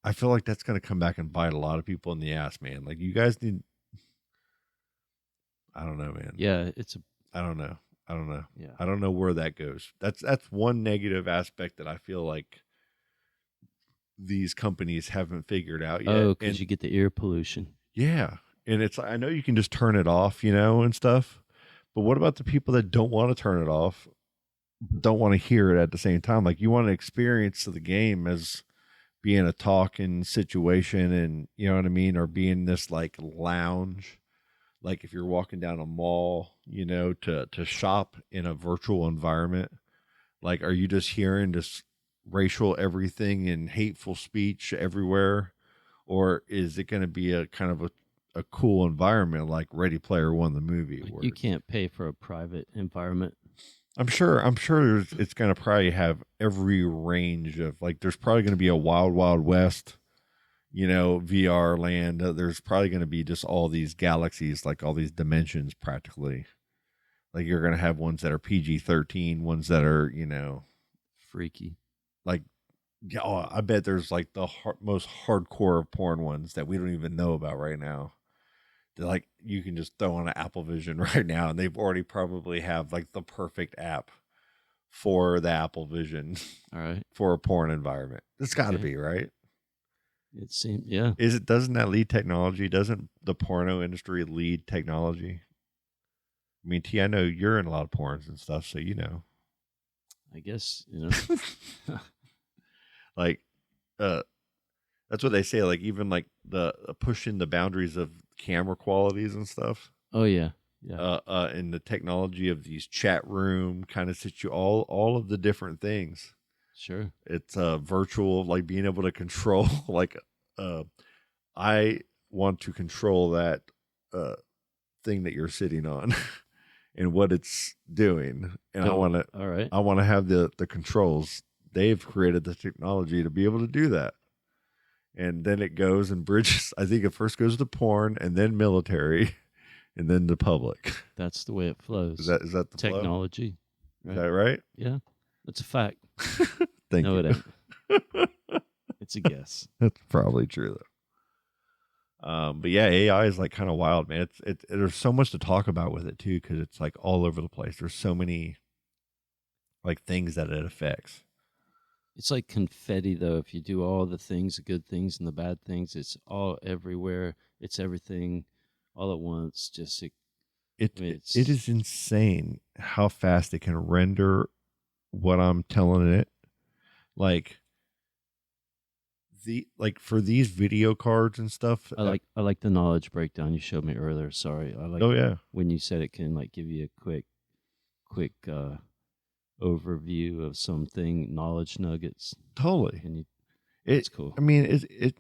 I feel like that's going to come back and bite a lot of people in the ass, man. Like you guys need. I don't know, man. Yeah, I don't know. Yeah. I don't know where that goes. That's one negative aspect that I feel like these companies haven't figured out yet. Oh, because you get the ear pollution. Yeah. And I know you can just turn it off, and stuff. But what about the people that don't want to turn it off, don't want to hear it at the same time? Like you want to experience the game as being a talking situation and, you know what I mean? Or being this like lounge. Like if you're walking down a mall, to shop in a virtual environment, like, are you just hearing just racial everything and hateful speech everywhere? Or is it going to be a kind of a cool environment like Ready Player One, the movie? Like you can't pay for a private environment. I'm sure it's going to probably have every range of like, there's probably going to be a Wild Wild West, VR land. There's probably going to be just all these galaxies, like all these dimensions practically. Like you're going to have ones that are PG-13, ones that are, freaky. Like, I bet there's like the most hardcore of porn ones that we don't even know about right now. They're like, you can just throw on an Apple Vision right now, and they've already probably have like the perfect app for the Apple Vision. All right. For a porn environment. It's got to be, right? It seems, yeah. Doesn't that lead technology? Doesn't the porno industry lead technology? I mean, T, I know you're in a lot of porns and stuff, so I guess, like, that's what they say. Like, even like the pushing the boundaries of camera qualities and stuff. Oh yeah, yeah. And the technology of these chat room kind of all of the different things. Sure. It's virtual, like being able to control. Like, I want to control that thing that you're sitting on. And what it's doing, and I want to. All right. I want to have the controls. They've created the technology to be able to do that, and then it goes and bridges. I think it first goes to porn, and then military, and then the public. That's the way it flows. Is that the technology? Right? Is that right? Yeah, that's a fact. Thank you. No, it ain't. It's a guess. That's probably true though. But yeah, AI is like kind of wild, man. There's so much to talk about with it too, because it's like all over the place. There's so many like things that it affects. It's like confetti, though. If you do all the things, the good things and the bad things, it's all everywhere. It's everything all at once. Just It is insane how fast it can render what I'm telling it. Like for these video cards and stuff. I like the knowledge breakdown you showed me earlier. Sorry, I like. Oh yeah, when you said it can like give you a quick overview of something, knowledge nuggets. totally. And It's cool. I mean, if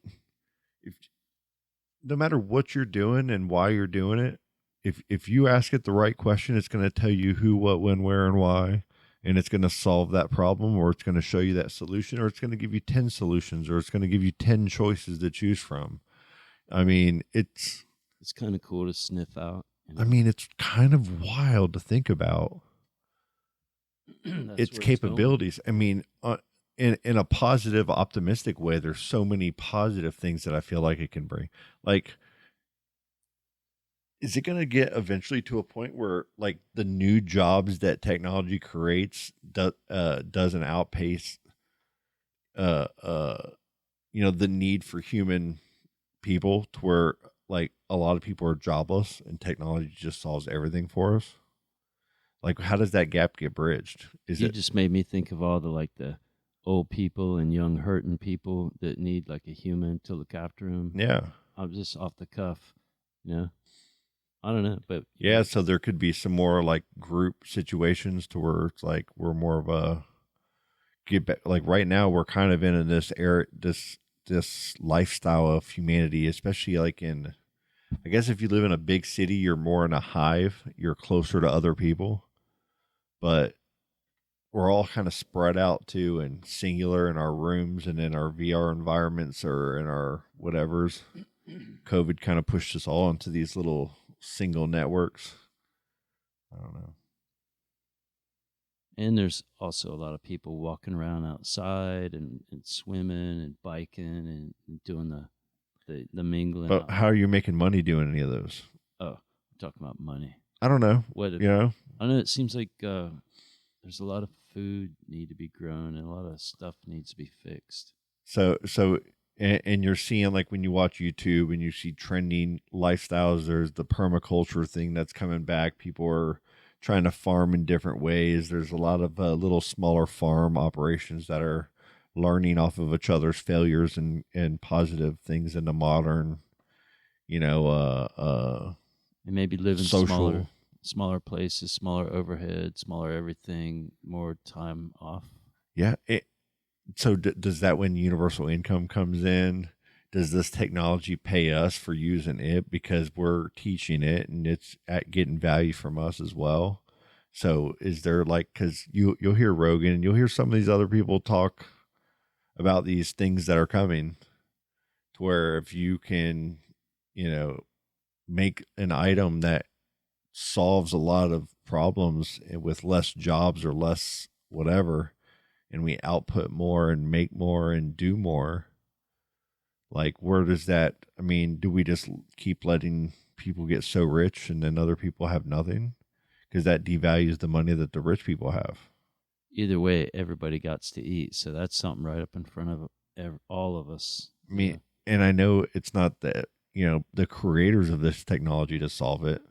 no matter what you're doing and why you're doing it, if you ask it the right question, it's going to tell you who, what, when, where, and why, and it's going to solve that problem, or it's going to show you that solution, or it's going to give you 10 solutions, or it's going to give you 10 choices to choose from. I mean, it's kind of cool to sniff out. I mean, it's kind of wild to think about its capabilities. I mean, in a positive, optimistic way, there's so many positive things that I feel like it can bring. Like, is it going to get eventually to a point where like the new jobs that technology creates doesn't outpace, the need for human people, to where like a lot of people are jobless and technology just solves everything for us? Like, how does that gap get bridged? Just made me think of all the old people and young hurting people that need like a human to look after them. Yeah. I'm just off the cuff, I don't know, but yeah. So there could be some more like group situations to where it's like we're more of a get back. Like right now, we're kind of in this era, this lifestyle of humanity, especially like in, I guess if you live in a big city, you're more in a hive, you're closer to other people, but we're all kind of spread out too and singular in our rooms and in our VR environments or in our whatevers. COVID kind of pushed us all into these little single networks. I don't know. And there's also a lot of people walking around outside and swimming and biking and doing the mingling. But how are you making money doing any of those? Oh, we're talking about money. I don't know. I know it seems like there's a lot of food need to be grown and a lot of stuff needs to be fixed. So and you're seeing, like, when you watch YouTube and you see trending lifestyles, there's the permaculture thing that's coming back. People are trying to farm in different ways. There's a lot of little smaller farm operations that are learning off of each other's failures and positive things in the modern, and maybe live in social, smaller places, smaller overhead, smaller everything, more time off. Yeah. So does that, when universal income comes in, does this technology pay us for using it because we're teaching it and it's getting value from us as well? So is there, like, because you'll hear Rogan and you'll hear some of these other people talk about these things that are coming, to where if you can, make an item that solves a lot of problems with less jobs or less whatever, and we output more and make more and do more, like, where does that, I mean, do we just keep letting people get so rich and then other people have nothing? Because that devalues the money that the rich people have. Either way, everybody got to eat. So that's something right up in front of all of us. I mean, and I know it's not that, the creators of this technology to solve it.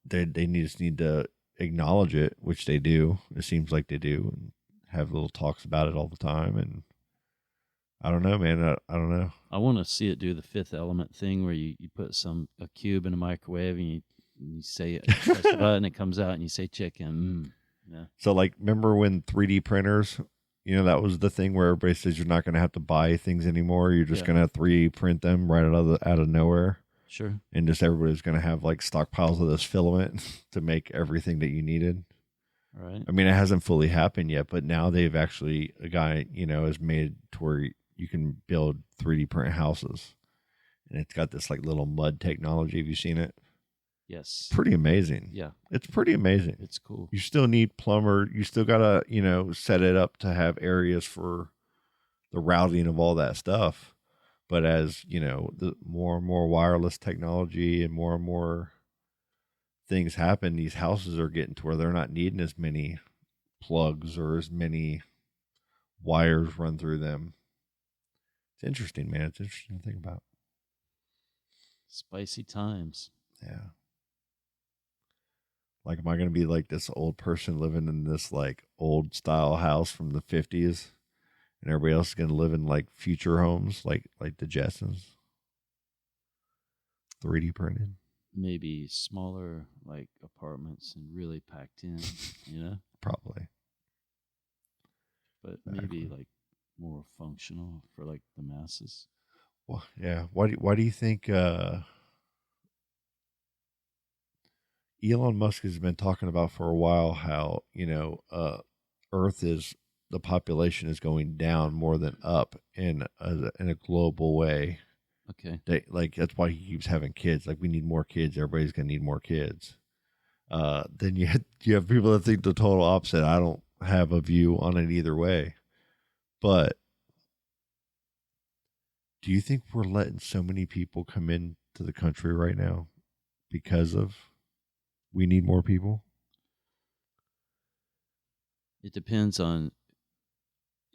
They just need to acknowledge it, which they do. It seems like they do, and have little talks about it all the time. And I don't know, man. I don't know. I want to see it do the Fifth Element thing where you put a cube in a microwave and you say it, press the button, it comes out, and you say chicken. Yeah. So, like, remember when 3D printers, that was the thing where everybody says you're not going to have to buy things anymore. You're just going to 3D print them right out of nowhere. Sure. And just everybody's going to have like stockpiles of this filament to make everything that you needed. Right. I mean, it hasn't fully happened yet, but now they've actually, a guy, has made to where you can build 3D print houses, and it's got this like little mud technology. Have you seen it? Yes. Pretty amazing. Yeah. It's pretty amazing. It's cool. You still need plumber. You still got to, set it up to have areas for the routing of all that stuff. But as, the more and more wireless technology and more things happen, these houses are getting to where they're not needing as many plugs or as many wires run through them. It's interesting, man. It's interesting to think about. Spicy times. Yeah. Like, am I going to be like this old person living in this like old style house from the 50s, and everybody else is going to live in like future homes, like the Jetsons, 3D printed? Maybe smaller like apartments and really packed in, Probably. But maybe like more functional for like the masses. Well, yeah. Why do you think Elon Musk has been talking about for a while how, Earth is, the population is going down more than up in a global way? Okay. That's why he keeps having kids. Like, we need more kids. Everybody's going to need more kids. Then you have people that think the total opposite. I don't have a view on it either way. But do you think we're letting so many people come into the country right now because of we need more people? It depends on,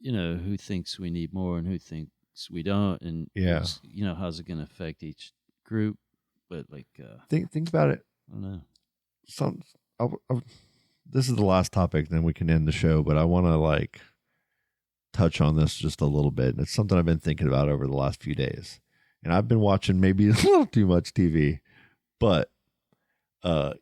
who thinks we need more and who thinks we don't. And, yeah, how's it going to affect each group? But like, think about it. I don't know. This is the last topic, then we can end the show, but I want to touch on this just a little bit. And it's something I've been thinking about over the last few days. And I've been watching maybe a little too much TV, but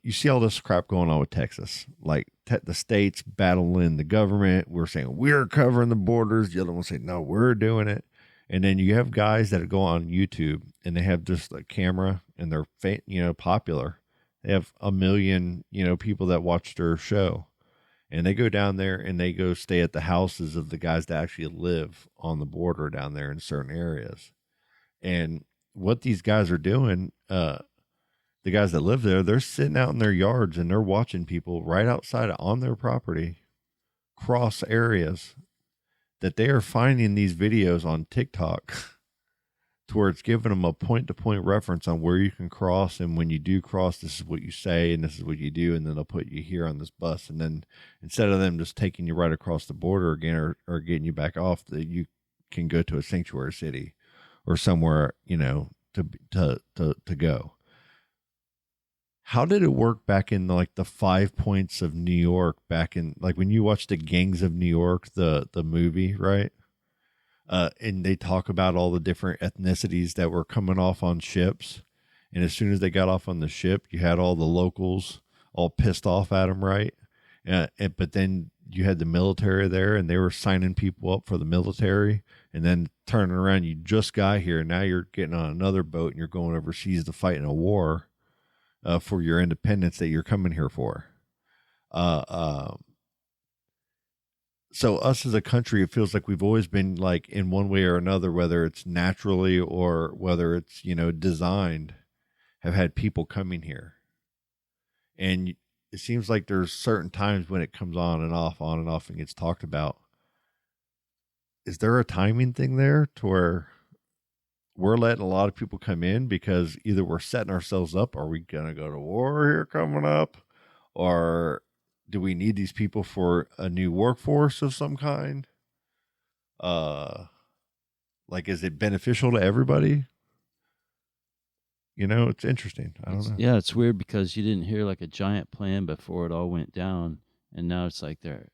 you see all this crap going on with Texas, like the states battling the government. We're saying we're covering the borders. The other one say, no, we're doing it. And then you have guys that go on YouTube and they have just a camera and they're, popular. They have 1 million, people that watch their show, and they go down there and they go stay at the houses of the guys that actually live on the border down there in certain areas. And what these guys are doing, the guys that live there, they're sitting out in their yards and they're watching people right outside on their property cross areas, that they are finding these videos on TikTok to where it's giving them a point-to-point reference on where you can cross. And when you do cross, this is what you say and this is what you do. And then they'll put you here on this bus. And then instead of them just taking you right across the border again or getting you back off, that you can go to a sanctuary city or somewhere, to go. How did it work back in the 5 points of New York, back in when you watch the Gangs of New York, the movie, right? And they talk about all the different ethnicities that were coming off on ships. And as soon as they got off on the ship, you had all the locals all pissed off at them, right? But then you had the military there and they were signing people up for the military, and then turning around, you just got here. And now you're getting on another boat and you're going overseas to fight in a war for your independence that you're coming here for. So us as a country, it feels like we've always been in one way or another, whether it's naturally or whether it's, designed, have had people coming here. And it seems like there's certain times when it comes on and off, and gets talked about. Is there a timing thing there to where we're letting a lot of people come in because either we're setting ourselves up, are we going to go to war here coming up? Or do we need these people for a new workforce of some kind? Is it beneficial to everybody? It's interesting. I don't know. Yeah, it's weird because you didn't hear a giant plan before it all went down, and now it's like they're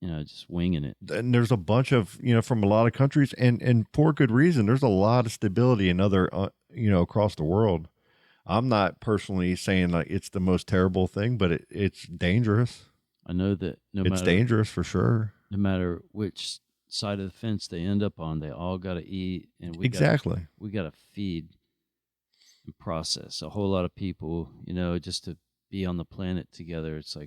just winging it. And there's a bunch of, from a lot of countries, and for good reason. There's a lot of stability in other, across the world. I'm not personally saying it's the most terrible thing, but it's dangerous. I know that it's dangerous for sure. No matter which side of the fence they end up on, they all got to eat, and we got to feed and process a whole lot of people, just to be on the planet together. It's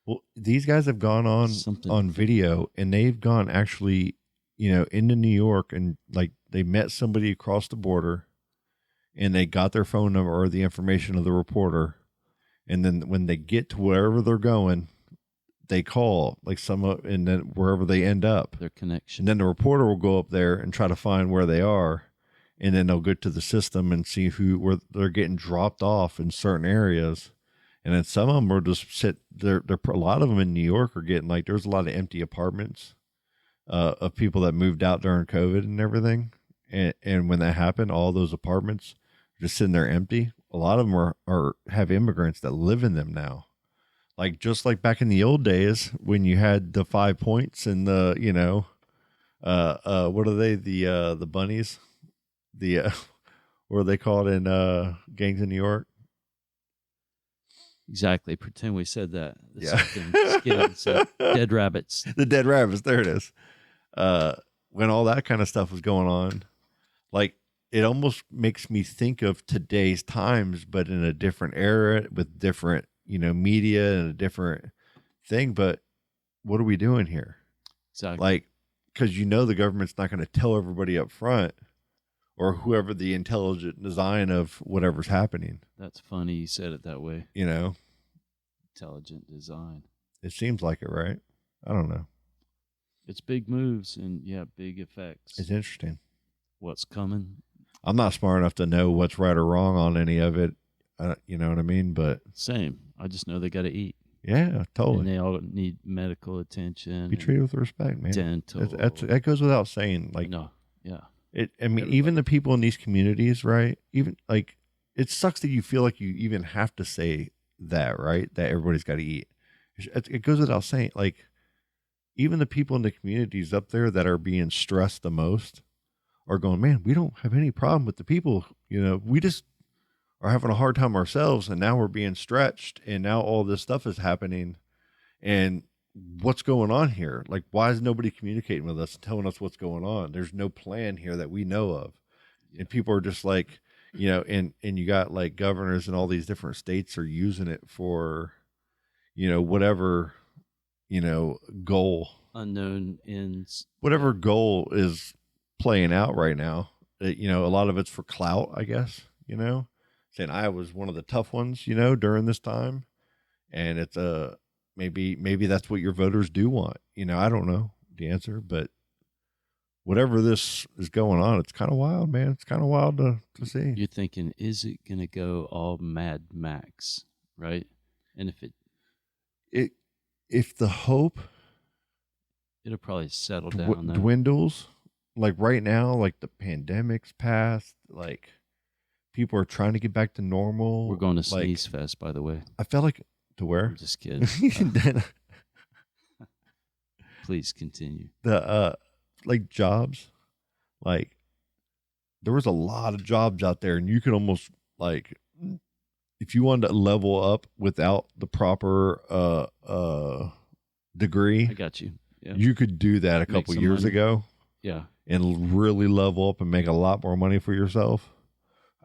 well, these guys have gone on video, and they've gone actually, into New York, and they met somebody across the border, and they got their phone number or the information of the reporter. And then when they get to wherever they're going, they call and then wherever they end up, their connection. And then the reporter will go up there and try to find where they are. And then they'll go to the system and see where they're getting dropped off in certain areas. And then some of them are just they're a lot of them in New York are getting like, there's a lot of empty apartments of people that moved out during COVID and everything. And when that happened, all those apartments are just sitting there empty. A lot of them are have immigrants that live in them now. Like, just like back in the old days when you had the 5 points and the, what are they? The bunnies, what are they called in Gangs in New York? Exactly. Pretend we said that. The Yeah. second skit said dead rabbits. The dead rabbits. There it is. When all that kind of stuff was going on, like, it almost makes me think of today's times, but in a different era with different, media and a different thing. But what are we doing here? Exactly. Like, because the government's not going to tell everybody up front, or whoever the intelligent design of whatever's happening. That's funny you said it that way. Intelligent design. It seems like it, right? I don't know. It's big moves and big effects. It's interesting. What's coming? I'm not smart enough to know what's right or wrong on any of it. You know what I mean? But same. I just know they got to eat. Yeah, totally. And they all need medical attention. Be treated with respect, man. Dental. That goes without saying. Like, no, yeah. Even the people in these communities, right? Even like, it sucks that you feel like you even have to say that, right? That everybody's got to eat. It goes without saying. Like, even the people in the communities up there that are being stressed the most are going, man, we don't have any problem with the people. We just are having a hard time ourselves, and now we're being stretched, and now all this stuff is happening. And what's going on here? Like, why is nobody communicating with us and telling us what's going on? There's no plan here that we know of. Yeah. And people are just like, and you got like governors in all these different states are using it for, whatever, goal. Unknown ends. Whatever goal is playing out right now. A lot of it's for clout, I guess, saying I was one of the tough ones, during this time. And it's maybe that's what your voters do want. I don't know the answer, but whatever this is going on, it's kind of wild, man. It's kind of wild to see. You're thinking, is it going to go all Mad Max, right? And if the hope, it'll probably settle down. Dwindles, like right now, like the pandemic's passed, like people are trying to get back to normal. We're going to Sneeze Fest, by the way. I felt like, to where? I'm just kidding. Please continue. The like jobs, like there was a lot of jobs out there, and you could almost like, if you wanted to level up without the proper degree, I got you. Yeah. You could do that a couple years ago. Yeah. And really level up and make a lot more money for yourself.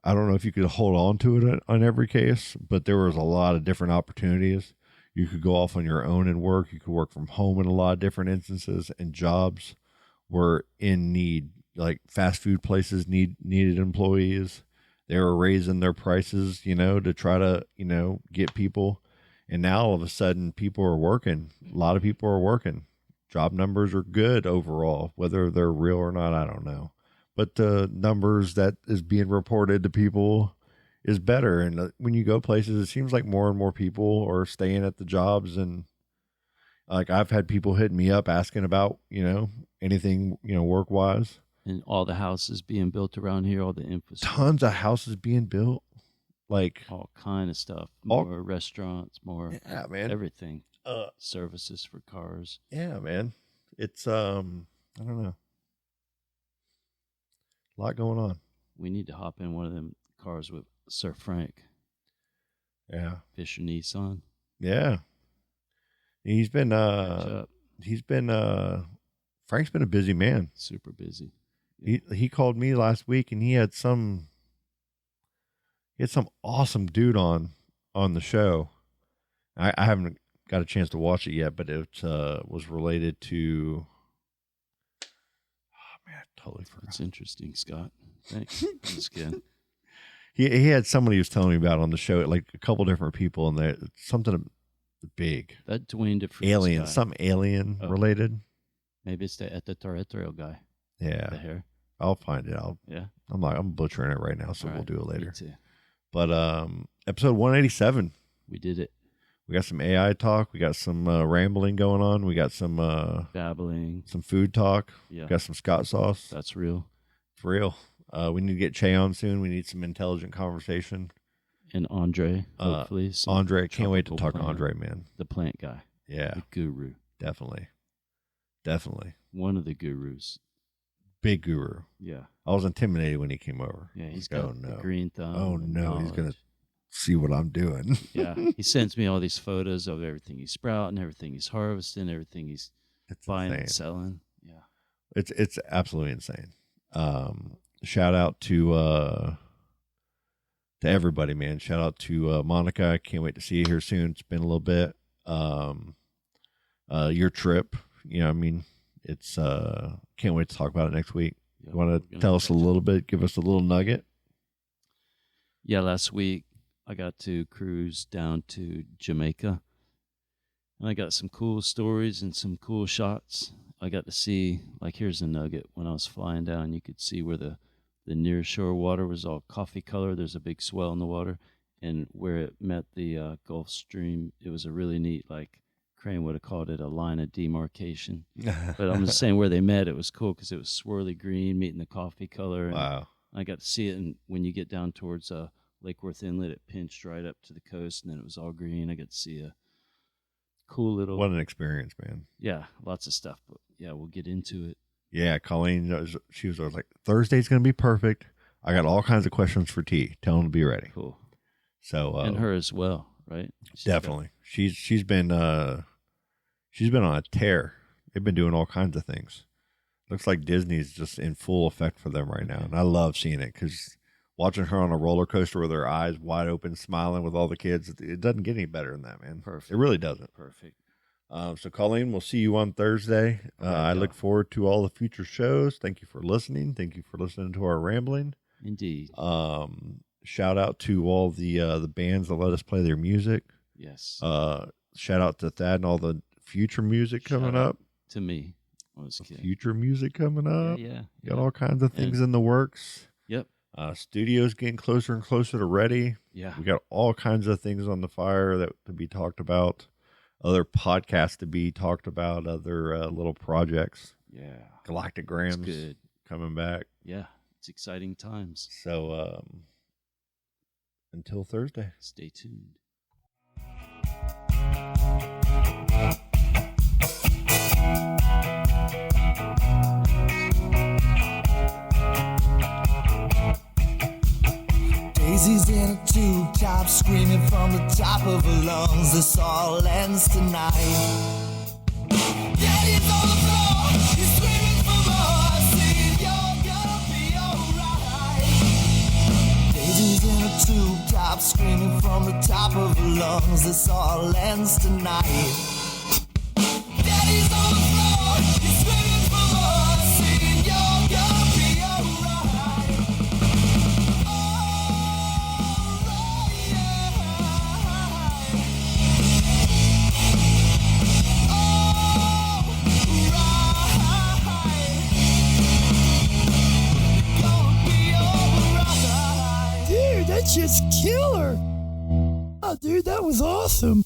I don't know if you could hold on to it on every case, but there was a lot of different opportunities. You could go off on your own and work. You could work from home in a lot of different instances, and jobs were in need. Like fast food places needed employees. They were raising their prices, to try to, get people. And now all of a sudden people are working. A lot of people are working. Job numbers are good overall. Whether they're real or not, I don't know. But the numbers that is being reported to people is better. And when you go places, it seems like more and more people are staying at the jobs. And like, I've had people hitting me up asking about, anything, work wise. And all the houses being built around here, all the infrastructure. Tons of houses being built. Like all kind of stuff. More restaurants, more everything. Services for cars. Yeah, man. It's I don't know. A lot going on. We need to hop in one of them cars with Sir Frank. Yeah. Fisher Nissan. Yeah. Frank's been a busy man. Super busy. Yeah. He called me last week, and he had some awesome dude on the show. I haven't got a chance to watch it yet, but it was related to, oh man, I totally forgot. It's interesting, Scott. Thanks. Just kidding. He had somebody he was telling me about on the show, like a couple different people, and there something big. That Dwayne DeFreeze alien, guy. Some alien related. Maybe it's the extraterrestrial guy. Yeah. The hair. I'll find it. I'm butchering it right now, so we'll do it later. Me too. But episode 187, We did it. We got some AI talk. We got some rambling going on. We got some babbling, some food talk. Yeah. Got some Scott sauce. That's real. It's real. We need to get Che on soon. We need some intelligent conversation. And Andre, hopefully. Andre, can't wait to talk plant, to Andre, man. The plant guy. Yeah. The guru. Definitely. One of the gurus. Big guru. Yeah. I was intimidated when he came over. Yeah, he's got the green thumb. Oh, no. He's going to see what I'm doing. Yeah. He sends me all these photos of everything he's sprouting, everything he's harvesting, everything he's buying and selling. Yeah. It's absolutely insane. Shout out to everybody, man. Shout out to Monica. I can't wait to see you here soon. It's been a little bit. Your trip, it's can't wait to talk about it next week. You want to tell us a little bit, give us a little nugget? Yeah, last week I got to cruise down to Jamaica, and I got some cool stories and some cool shots. I got to see, like, here's a nugget. When I was flying down, you could see where the near shore water was all coffee color. There's a big swell in the water, and where it met the Gulf Stream, it was a really neat, like, Crane would have called it a line of demarcation. But I'm just saying where they met, it was cool because it was swirly green meeting the coffee color. And wow. I got to see it, and when you get down towards Lake Worth Inlet, it pinched right up to the coast, and then it was all green. I got to see a cool little... What an experience, man. Yeah, lots of stuff, but yeah, we'll get into it. Yeah, Colleen, she was like, Thursday's going to be perfect. I got all kinds of questions for T. Tell him to be ready. Cool. So and her as well, right? Definitely. She's been on a tear. They've been doing all kinds of things. Looks like Disney's just in full effect for them right now, and I love seeing it because watching her on a roller coaster with her eyes wide open, smiling with all the kids, it doesn't get any better than that, man. Perfect. It really doesn't. Perfect. So, Colleen, we'll see you on Thursday. I look forward to all the future shows. Thank you for listening. Thank you for listening to our rambling. Indeed. Shout out to all the bands that let us play their music. Yes. Shout out to Thad and all the future music coming up. To me. I was kidding. Future music coming up. Yeah. Got all kinds of things in the works. Yep. Studio's getting closer and closer to ready. Yeah. We got all kinds of things on the fire that to be talked about. Other podcasts to be talked about. Other little projects. Yeah. Galactic Grams good. Coming back. Yeah. It's exciting times. So until Thursday. Stay tuned. Daisy's in a tube top, screaming from the top of her lungs. This all ends tonight. Daddy's on the floor, he's screaming for more, saying you're gonna be alright. Daisy's in a tube top, screaming from the top of her lungs. This all ends tonight. Daddy's on the floor, he's screaming for more, saying you're gonna be alright. Dude, that's just killer. Oh, dude, that was awesome.